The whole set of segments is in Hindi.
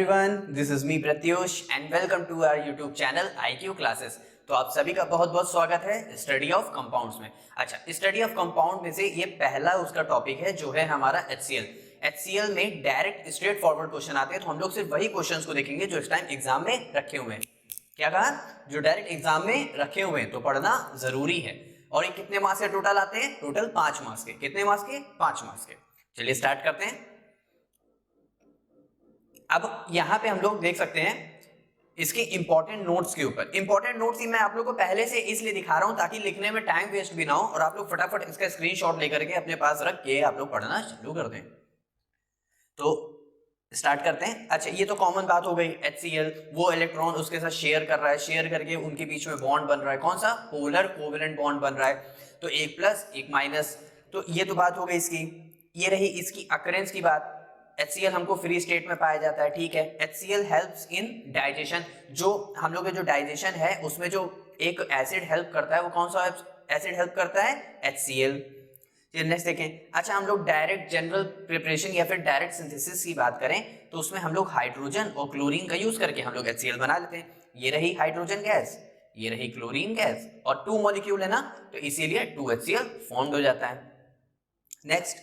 everyone, this is me Pratyush and welcome to our YouTube channel IQ Classes। तो आप सभी का बहुत बहुत स्वागत है स्टडी ऑफ कंपाउंड्स में। अच्छा, स्टडी ऑफ कंपाउंड में से ये पहला उसका टॉपिक है जो है हमारा HCl। HCl में डायरेक्ट स्ट्रेट फॉरवर्ड क्वेश्चन आते हैं, तो हम लोग सिर्फ वही क्वेश्चंस को देखेंगे जो इस टाइम एग्जाम में रखे हुए हैं। क्या कहा? जो डायरेक्ट एग्जाम में रखे हुए हैं तो पढ़ना जरूरी है। और ये कितने मार्क्स के टोटल आते हैं? टोटल 5 मार्क्स के। कितने मार्क्स के? 5 मार्क्स के। चलिए स्टार्ट करते हैं। अब यहां पे हम लोग देख सकते हैं इसके इंपॉर्टेंट नोट्स के ऊपर। इंपॉर्टेंट नोट्स ही मैं आप लोग को पहले से इसलिए दिखा रहा हूं ताकि लिखने में टाइम वेस्ट भी ना हो और आप लोग फटाफट इसका स्क्रीनशॉट लेकर के अपने पास रख के आप लोग पढ़ना चालू कर दें। तो स्टार्ट करते हैं। अच्छा, ये तो कॉमन बात हो गई। HCl वो इलेक्ट्रॉन उसके साथ शेयर कर रहा है, शेयर करके उनके बीच में बॉन्ड बन रहा है। कौन सा? पोलर कोवेलेंट बॉन्ड बन रहा है। तो एक प्लस एक माइनस, तो ये तो बात हो गई इसकी। ये रही इसकी अकरेंस की बात। HCl हमको फ्री स्टेट में पाया जाता है, ठीक है। HCl helps in digestion. जो हम लोग के जो डाइजेशन है उसमें जो एक एसिड हेल्प करता है वो कौन सा एसिड हेल्प करता है? HCl। नेक्स्ट देखें। अच्छा, हम लोग डायरेक्ट जनरल प्रिपरेशन या फिर डायरेक्ट सिंथेसिस की बात करें तो उसमें हम लोग हाइड्रोजन और क्लोरीन का यूज करके हम लोग HCl बना लेते हैं। ये रही हाइड्रोजन गैस, ये रही क्लोरीन गैस और 2 मॉलिक्यूल है ना, तो इसीलिए 2HCl फॉर्म हो जाता है। नेक्स्ट।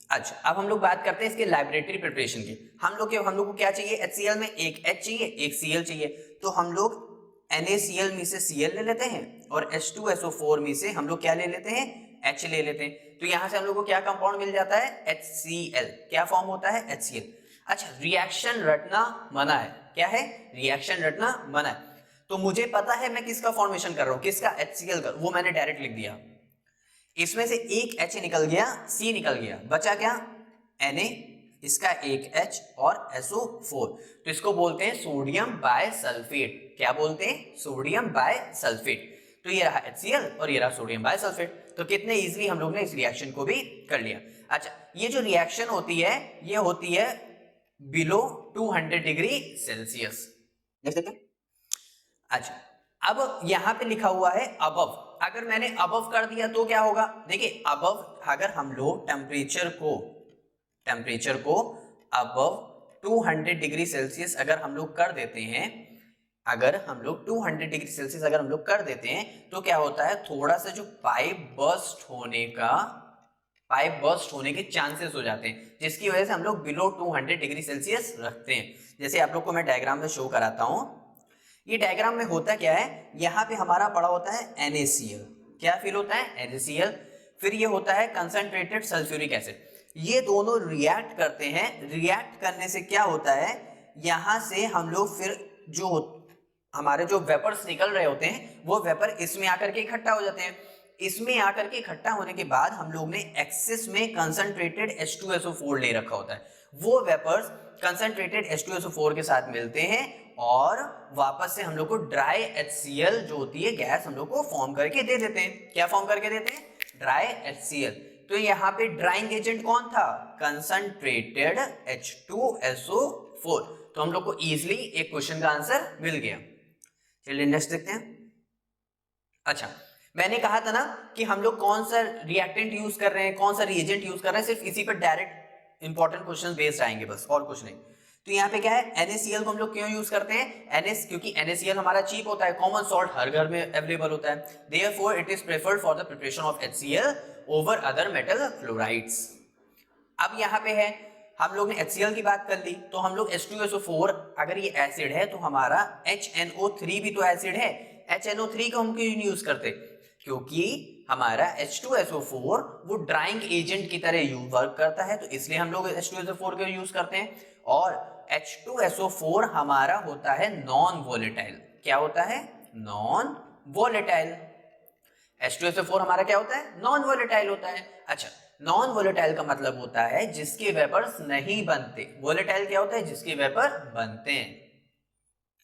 अच्छा, अब हम लोग बात करते हैं इसके लैबोरेटरी प्रिपरेशन की। हम लोग को क्या चाहिए? HCl में एक H चाहिए, एक Cl चाहिए। तो हम लोग NaCl में से Cl ले लेते हैं और H2SO4 में से हम लोग क्या ले लेते हैं? H ले लेते हैं। तो यहां से हम लोग को क्या कंपाउंड मिल जाता है? HCl। क्या फॉर्म होता है? HCl। अच्छा, रिएक्शन रटना मना है। क्या है? रिएक्शन रटना मना है। तो मुझे पता है मैं किसका फॉर्मेशन कर रहा हूं, किसका? HCl का। वो मैंने डायरेक्ट लिख दिया। इसमें से एक H निकल गया, C निकल गया, बचा क्या? Na, इसका एक H और SO4। तो इसको बोलते हैं सोडियम बायसल्फेट। क्या बोलते हैं? सोडियम बायसल्फेट। तो ये रहा HCl और ये रहा सोडियम बायसल्फेट। तो कितने इजीली हम लोग ने इस रिएक्शन को भी कर लिया। अच्छा, ये जो रिएक्शन होती है ये होती है बिलो 200 डिग्री सेल्सियस। देख सकते हैं। अच्छा, अब यहां पे लिखा हुआ है अबव। अगर मैंने अबव कर दिया तो क्या होगा? देखिए, अबव अगर हम लोग टेम्परेचर को अबव 200 डिग्री सेल्सियस अगर हम लोग कर देते हैं, अगर हम लोग 200 डिग्री सेल्सियस अगर हम लोग कर देते हैं तो क्या होता है? थोड़ा सा जो पाइप बर्स्ट होने के चांसेस हो जाते हैं, जिसकी वजह से हम लोग बिलो 200 डिग्री सेल्सियस रखते हैं। जैसे आप लोग को मैं डायग्राम में शो कराता हूं। ये डायग्राम में होता क्या है? यहाँ पे हमारा पड़ा होता है NaCl। क्या फील होता है? NaCl। फिर ये होता है कंसंट्रेटेड सल्फ्यूरिक एसिड। ये दोनों रिएक्ट करते हैं। रिएक्ट करने से क्या होता है? यहां से हम लोग फिर जो हमारे जो वेपर्स निकल रहे होते हैं वो वेपर इसमें आकर के इकट्ठा हो जाते हैं। इसमें आकर के इकट्ठा होने के बाद हम लोग ने एक्सेस में कंसंट्रेटेड H2SO4 ले रखा होता है। वो वेपर्स कंसंट्रेटेड H2SO4 के साथ मिलते हैं और वापस से हम लोग को ड्राई HCl जो होती है गैस हम लोग को फॉर्म करके दे देते हैं। क्या फॉर्म करके देते हैं? Dry HCl। तो यहाँ पे ड्राइंग एजेंट कौन था? Concentrated H2SO4। तो हम लोग को इजिली एक क्वेश्चन का आंसर मिल गया। चलिए नेक्स्ट देखते हैं। अच्छा, मैंने कहा था ना कि हम लोग कौन सा रिएक्टेंट यूज कर रहे हैं, कौन सा रिएजेंट यूज कर रहे हैं, सिर्फ इसी पर डायरेक्ट इंपॉर्टेंट क्वेश्चंस बेस्ड आएंगे, बस और कुछ नहीं। तो यहाँ पे क्या है? NaCl को हम लोग क्यों यूज करते हैं? क्योंकि NaCl हमारा चीप होता है, कॉमन सॉल्ट हर घर में अवेलेबल होता है। Therefore it is preferred for the preparation of HCl over other metal fluorides। अब यहाँ पे है, हम लोग ने HCl की बात कर ली तो हम लोग H2SO4 अगर ये एसिड है तो हमारा HNO3 भी तो एसिड है। HNO3 को हम क्यों यूज करते? क्योंकि हमारा H2SO4 वो ड्राइंग एजेंट की तरह वर्क करता है, तो इसलिए हम लोग H2SO4 को यूज करते हैं। और H2SO4 हमारा होता है नॉन वोलेटाइल। क्या होता है? Non volatile. H2SO4 हमारा क्या होता है? नॉन वोलेटाइल होता है। अच्छा, नॉन वोलेटाइल का मतलब होता है जिसके वेपर्स नहीं बनते। वोलेटाइल क्या होता है? जिसके वेपर बनते हैं।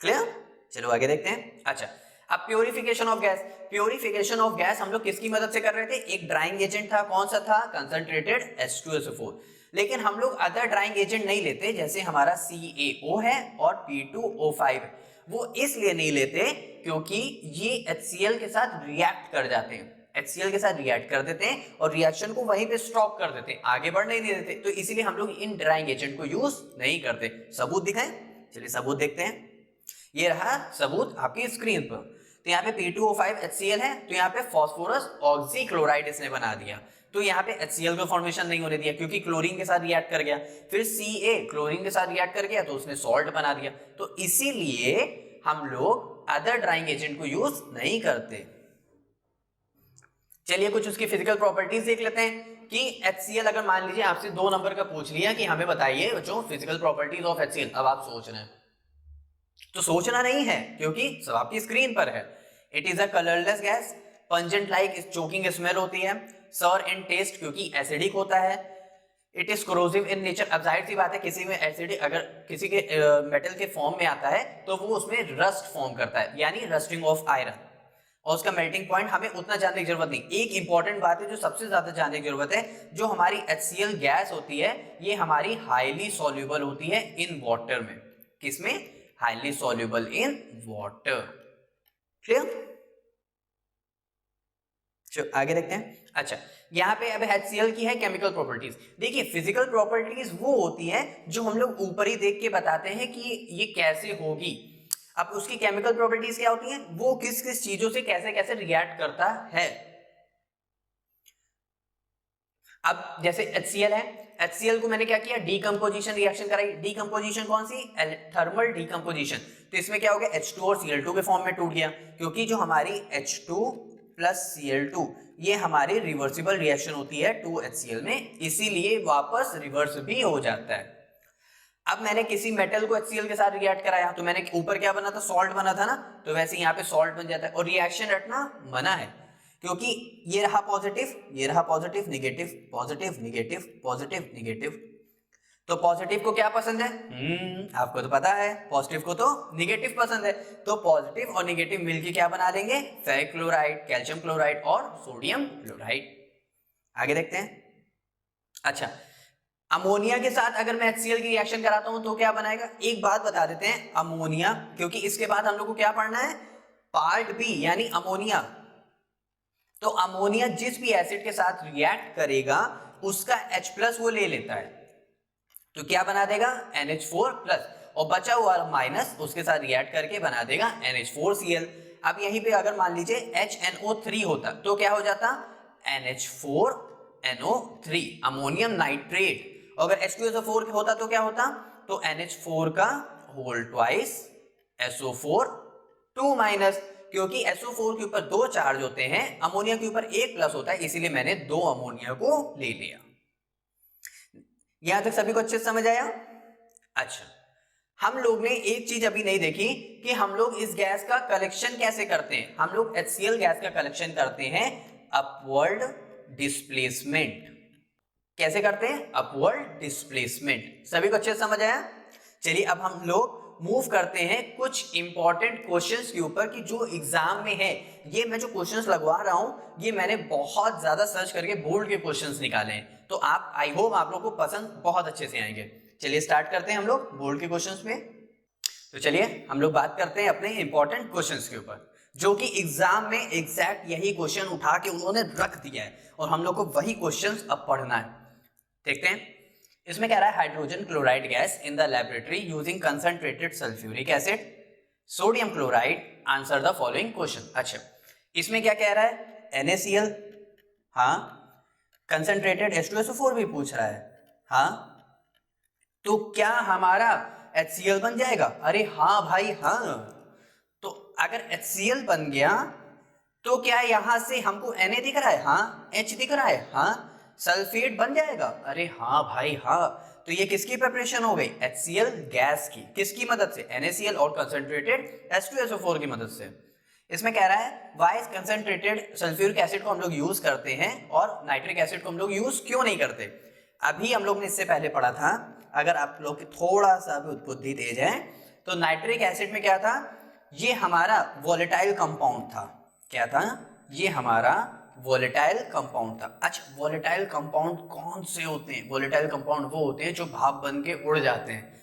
क्लियर? चलो आगे देखते हैं। अच्छा, अब purification of gas. Purification of gas हम लोग किसकी मदद से कर रहे थे? एक ड्राइंग एजेंट था, कौन सा था? Concentrated H2SO4। लेकिन हम लोग अदर ड्राइंग एजेंट नहीं लेते, जैसे हमारा CaO है और P2O5। वो इसलिए नहीं लेते क्योंकि ये HCl के साथ रिएक्ट कर जाते हैं। HCl के साथ रिएक्ट कर देते हैं और रिएक्शन को वहीं पे स्टॉप कर देते हैं, आगे बढ़ने नहीं देते। तो इसीलिए हम लोग इन ड्राइंग एजेंट को यूज नहीं करते। सबूत दिखाएं, चलिए सबूत देखते हैं। ये रहा सबूत आपकी स्क्रीन पर। तो यहाँ पे P2O5 HCl है, तो यहाँ पे फास्फोरस ऑक्सीक्लोराइड इसने बना दिया, तो यहाँ पे HCl का फॉर्मेशन नहीं होने दिया क्योंकि क्लोरीन के साथ रिएक्ट कर गया। फिर Ca क्लोरीन के साथ रिएक्ट कर गया तो उसने सॉल्ट बना दिया। तो इसीलिए हम लोग अदर ड्राइंग एजेंट को यूज नहीं करते। चलिए कुछ उसकी फिजिकल प्रॉपर्टीज देख लेते हैं कि HCl अगर मान लीजिए आपसे 2 नंबर का पूछ लिया कि हमें बताइए बच्चों फिजिकल प्रॉपर्टीज ऑफ HCl, अब आप सोच रहे हैं, तो सोचना नहीं है क्योंकि सब आपकी स्क्रीन पर है। It is a colourless gas, pungent like choking smell होती है, सॉर इन टेस्ट क्योंकि एसिडिक होता है, it is corrosive in nature. अब जाहिर सी बात है किसी में एसिडिक अगर किसी के मेटल के फॉर्म में आता है तो वो उसमें रस्ट फॉर्म करता है, यानी रस्टिंग ऑफ आयरन, और उसका मेल्टिंग पॉइंट हमें उतना जानने की जरूरत नहीं। एक इंपॉर्टेंट बात है जो सबसे ज्यादा जानने की जरूरत है, जो हमारी HCl गैस होती है ये हमारी हाईली सॉल्युबल होती है इन वाटर में। किसमें? Highly soluble in water. Clear? चलो आगे देखते हैं। अच्छा, यहाँ पे अब HCl की है केमिकल प्रॉपर्टीज। देखिए फिजिकल प्रॉपर्टीज वो होती है जो हम लोग ऊपर ही देख के बताते हैं कि ये कैसे होगी। अब उसकी केमिकल प्रॉपर्टीज क्या होती हैं, वो किस किस चीजों से कैसे कैसे रिएक्ट करता है। अब जैसे HCl है, HCl को मैंने क्या किया, डीकंपोजिशन रिएक्शन कराई। डीकंपोजिशन कौन सी? Thermal decomposition. तो इसमें क्या हो गया, H2 और Cl2 के फॉर्म में टूट गया, क्योंकि जो हमारी H2 प्लस Cl2 ये हमारी रिवर्सिबल रिएक्शन होती है 2HCl में, इसीलिए वापस रिवर्स भी हो जाता है। अब मैंने किसी मेटल को HCl के साथ रिएक्ट कराया तो मैंने ऊपर क्या बना था, सॉल्ट बना था ना, तो वैसे यहाँ पे सॉल्ट बन जाता है। और रिएक्शन रटना मना है क्योंकि ये रहा पॉजिटिव, ये रहा positive negative, positive negative, positive negative. तो पॉजिटिव को क्या पसंद है? आपको तो पता है, पॉजिटिव को तो निगेटिव पसंद है। तो पॉजिटिव और निगेटिव मिलके क्या बना देंगे, फेरिक क्लोराइड, कैल्शियम क्लोराइड और सोडियम क्लोराइड। आगे देखते हैं। अच्छा, अमोनिया के साथ अगर मैं HCl की रिएक्शन कराता हूं तो क्या बनाएगा? एक बात बता देते हैं, अमोनिया, क्योंकि इसके बाद हम लोग को क्या पढ़ना है, पार्ट बी यानी अमोनिया। तो अमोनिया जिस भी एसिड के साथ रिएक्ट करेगा उसका H+ वो ले लेता है, तो क्या बना देगा, NH4+, और बचा हुआ माइनस उसके साथ रिएक्ट करके बना देगा NH4Cl। अब यहीं पे अगर मान लीजिए HNO3 होता तो क्या हो जाता, NH4NO3 अमोनियम नाइट्रेट। अगर H2SO4 होता तो क्या होता, तो NH4 का होल ट्वाइस SO4 2-, क्योंकि SO4 के ऊपर 2 चार्ज होते हैं, अमोनिया के ऊपर 1+ होता है, इसीलिए मैंने 2 अमोनिया को ले लिया। यहां तक सभी को अच्छे से समझ आया? अच्छा, हम लोग ने एक चीज अभी नहीं देखी कि हम लोग इस गैस का कलेक्शन कैसे करते हैं। हम लोग HCl गैस का कलेक्शन करते हैं अपवर्ड डिस्प्लेसमेंट। कैसे करते हैं? Upward displacement. सभी को अच्छे से समझ आया? चलिए अब हम लोग मूव करते हैं कुछ इंपॉर्टेंट क्वेश्चंस के ऊपर कि जो एग्जाम में है। ये मैं जो क्वेश्चंस लगवा रहा हूं ये मैंने बहुत ज्यादा सर्च करके बोर्ड के क्वेश्चंस निकाले हैं, तो आप आई होप आप लोग को पसंद बहुत अच्छे से आएंगे। चलिए स्टार्ट करते हैं हम लोग बोर्ड के क्वेश्चंस में। तो चलिए हम लोग बात करते हैं अपने इंपॉर्टेंट क्वेश्चंस के ऊपर, जो कि एग्जाम में एग्जैक्ट यही क्वेश्चन उठा के उन्होंने रख दिया है और हम लोग को वही क्वेश्चंस अब पढ़ना है। देखते हैं इसमें कह रहा है, hydrogen chloride gas in the laboratory using concentrated sulphuric acid, sodium chloride, answer the following question. अच्छा, इसमें क्या कह रहा है, NaCl, हाँ, कंसंट्रेटेड H2SO4 भी पूछ रहा है, हाँ, तो क्या हमारा HCl बन जाएगा? अरे हाँ भाई हाँ। तो अगर HCl बन गया तो क्या यहां से हमको Na दिख रहा है? हाँ। H दिख रहा है? हाँ। सल्फेट बन जाएगा? अरे हाँ भाई हाँ। तो ये किसकी प्रिपरेशन हो गई? HCl गैस की। किसकी मदद से? NaCl और कंसंट्रेटेड H2SO4 की मदद से। इसमें कह रहा है वाई कंसंट्रेटेड सल्फ्यूरिक एसिड को हम लोग यूज करते हैं और नाइट्रिक एसिड को हम लोग यूज क्यों नहीं करते? अभी हम लोग ने इससे पहले पढ़ा था, अगर आप लोग की थोड़ा सा भी बुद्धि तेज है, तो नाइट्रिक एसिड में क्या था, ये हमारा वोलेटाइल कंपाउंड था। क्या था? ये हमारा वोलेटाइल कंपाउंड था। अच्छा, वोलेटाइल कंपाउंड कौन से होते हैं? वोलेटाइल कंपाउंड वो होते हैं जो भाप बन के उड़ जाते हैं।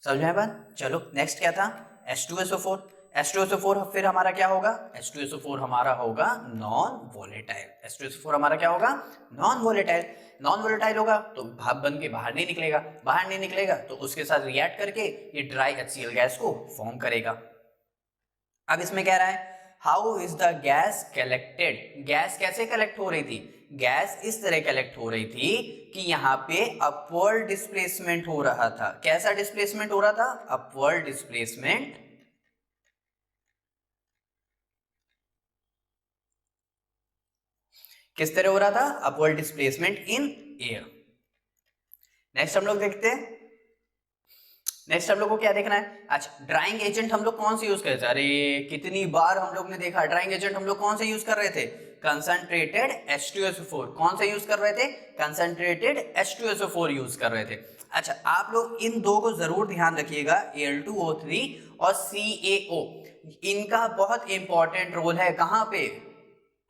समझ में बात? चलो नेक्स्ट क्या था? H2SO4। H2SO4 फिर हमारा क्या होगा, H2SO4 हमारा होगा नॉन वोलेटाइल। H2SO4 हमारा क्या होगा, नॉन वोलेटाइल। नॉन वोलेटाइल होगा तो भाप बन के बाहर नहीं निकलेगा, बाहर नहीं निकलेगा तो उसके साथ रिएक्ट करके ये ड्राई HCl गैस को फॉर्म करेगा। अब इसमें कह रहा है how is the gas collected, gas कैसे कलेक्ट हो रही थी, गैस इस तरह कलेक्ट हो रही थी कि यहाँ पे अपवर्ड डिस्प्लेसमेंट हो रहा था। कैसा डिस्प्लेसमेंट हो रहा था, अपवर्ड डिस्प्लेसमेंट। किस तरह हो रहा था, upward displacement in air. Next हम लोग देखते हैं, नेक्स्ट हम लोग को क्या देखना है। अच्छा, ड्राइंग एजेंट हम लोग कौन से यूज कर रहे थे, अरे कितनी बार हम लोग ने देखा ड्राइंग एजेंट हम लोग कौन से यूज कर रहे थे, कंसंट्रेटेड H2SO4। कौन से यूज कर रहे थे, कंसंट्रेटेड H2SO4 यूज कर रहे थे। अच्छा, आप लोग इन दो को जरूर ध्यान रखिएगा, Al2O3 और CaO, इनका बहुत इंपॉर्टेंट रोल है कहां पे,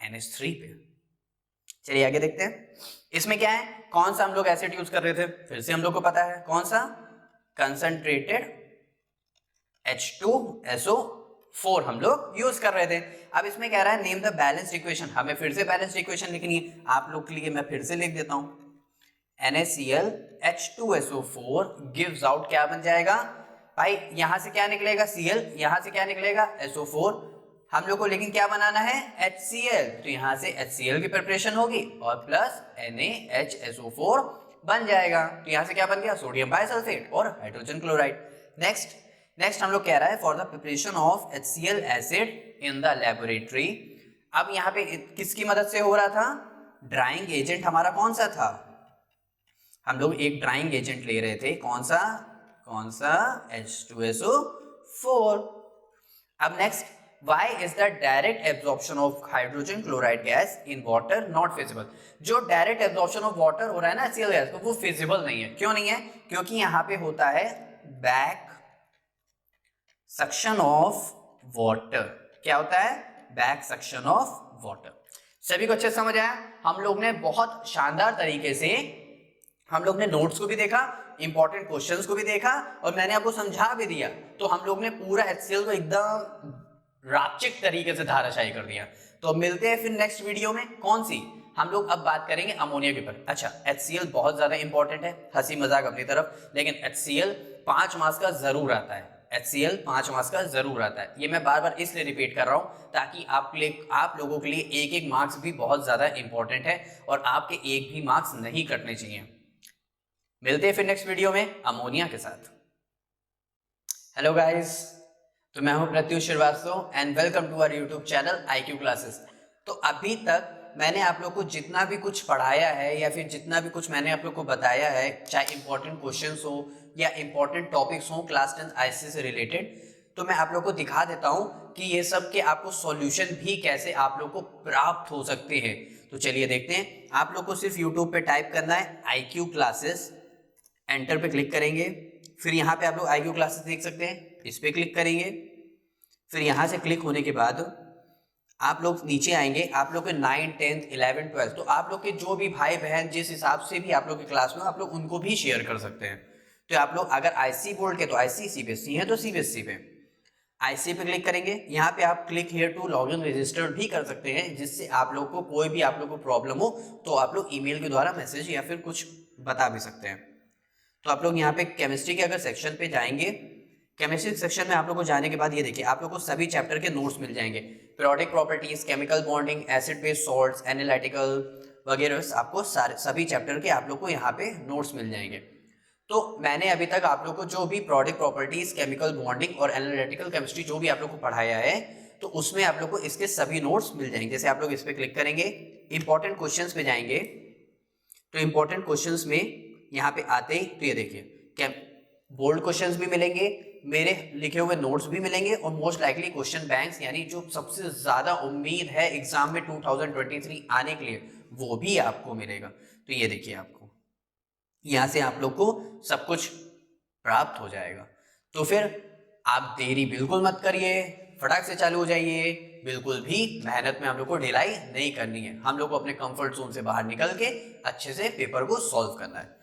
NH3 पे। चलिए आगे देखते हैं, इसमें क्या है, कौन सा हम लोग एसिड यूज कर रहे थे, फिर से हम लोग को पता है कौन सा, कंसंट्रेटेड H2SO4 हम लोग यूज कर रहे थे। अब इसमें कह रहा है नेम द बैलेंस्ड इक्वेशन, हमें फिर से बैलेंस्ड इक्वेशन लिखनी है। आप लोग के लिए मैं फिर से लिख देता हूं, NaCl H2SO4 गिव्स आउट, क्या बन जाएगा भाई, यहां से क्या निकलेगा Cl, यहां से क्या निकलेगा SO4, हम लोग को लेकिन क्या बनाना है HCl, तो यहां से HCl की प्रिपरेशन होगी और प्लस NaHSO4 बन जाएगा। तो यहां से क्या बन गया, सोडियम बाइसल्फेट और हाइड्रोजन क्लोराइड। नेक्स्ट हम लोग कह रहा है for the preparation of HCl acid in the laboratory. अब यहाँ पे किसकी मदद से हो रहा था, ड्राइंग एजेंट हमारा कौन सा था, हम लोग एक ड्राइंग एजेंट ले रहे थे, कौन सा H2SO4। अब next, why is the direct absorption of hydrogen chloride gas in water not feasible, जो डायरेक्ट एब्जॉर्प्शन ऑफ वाटर हो रहा है ना HCl गैस को, वो फिजिबल नहीं है। क्यों नहीं है, क्योंकि यहाँ पे होता है बैक सक्शन ऑफ वाटर। क्या होता है, बैक सक्शन ऑफ वाटर। सभी को अच्छे समझ आया, हम लोग ने बहुत शानदार तरीके से हम लोग ने नोट्स को भी देखा, इंपॉर्टेंट क्वेश्चंस को भी देखा और मैंने आपको समझा भी दिया। तो हम लोग ने पूरा HCl को एकदम राचिक तरीके से धाराशायी कर दिया। तो मिलते हैं फिर नेक्स्ट वीडियो में, कौन सी, हम लोग अब बात करेंगे अमोनिया के ऊपर। अच्छा, HCl बहुत ज्यादा इंपॉर्टेंट है, हंसी मजाक अपनी तरफ, लेकिन HCl 5 मार्क्स का जरूर आता है, HCl 5 मार्क्स का जरूर आता है। ये मैं बार बार इसलिए रिपीट कर रहा हूं ताकि आप लोगों के लिए एक एक मार्क्स भी बहुत ज्यादा इंपॉर्टेंट है और आपके एक भी मार्क्स नहीं कटने चाहिए। मिलते हैं फिर नेक्स्ट वीडियो में अमोनिया के साथ। हेलो गाइस, तो मैं हूं Pratyush Srivastava and welcome to our YouTube channel IQ classes. तो अभी तक मैंने आप लोग को जितना भी कुछ पढ़ाया है या फिर जितना भी कुछ मैंने आप लोग को बताया है, चाहे इंपॉर्टेंट क्वेश्चंस हो या इंपॉर्टेंट टॉपिक्स हो क्लास 10 IC से रिलेटेड, तो मैं आप लोग को दिखा देता हूं कि ये सब के आपको सॉल्यूशन भी कैसे आप लोग को प्राप्त हो सकते हैं। तो चलिए देखते हैं, आप लोग को सिर्फ यूट्यूब पे टाइप करना है IQ क्लासेस, एंटर पे क्लिक करेंगे, फिर यहाँ पे आप लोग IQ क्लासेस देख सकते हैं, इस पे क्लिक करेंगे, फिर यहाँ से क्लिक होने के बाद आप लोग नीचे आएंगे, आप लोग के 9, 10, 11, 12, तो आप लोग के जो भी भाई बहन जिस हिसाब से भी आप लोग के क्लास में, आप लोग उनको भी शेयर कर सकते हैं। तो आप लोग अगर IC बोर्ड के तो IC, CBSE है तो CBSE पे, IC पे क्लिक करेंगे, यहाँ पे आप click here to log in registered भी कर सकते हैं, जिससे आप लोग को कोई भी आप लोग को प्रॉब्लम हो तो आप लोग ईमेल के द्वारा मैसेज या फिर कुछ बता भी सकते हैं। तो आप लोग यहाँ पे केमिस्ट्री के अगर सेक्शन पे जाएंगे, केमिस्ट्री सेक्शन में आप लोग को जाने के बाद ये देखिए, आप लोग को सभी चैप्टर के नोट्स मिल जाएंगे, periodic properties, chemical bonding, acid base salts, analytical वगैरह, आपको सभी चैप्टर के आप लोग को यहाँ पे नोट्स मिल जाएंगे। तो मैंने अभी तक आप लोग को जो भी पीरियोडिक प्रॉपर्टीज, केमिकल बॉन्डिंग और एनालिटिकल केमिस्ट्री जो भी आप लोग को पढ़ाया है, तो उसमें आप लोग को इसके सभी नोट्स मिल जाएंगे। जैसे आप लोग इस पर क्लिक करेंगे, इंपॉर्टेंट क्वेश्चंस पे जाएंगे, तो इंपॉर्टेंट क्वेश्चंस में यहाँ पे आते ही तो ये देखिए बोल्ड क्वेश्चंस भी मिलेंगे, मेरे लिखे हुए नोट्स भी मिलेंगे और मोस्ट लाइकली क्वेश्चन बैंक्स, यानी जो सबसे ज्यादा उम्मीद है एग्जाम में 2023 आने के लिए, वो भी आपको मिलेगा। तो ये देखिए, आपको यहाँ से आप लोग को सब कुछ प्राप्त हो जाएगा। तो फिर आप देरी बिल्कुल मत करिए, फटाक से चालू हो जाइए, बिल्कुल भी मेहनत में हम लोग को ढिलाई नहीं करनी है, हम लोग को अपने कंफर्ट जोन से बाहर निकल के अच्छे से पेपर को सॉल्व करना है।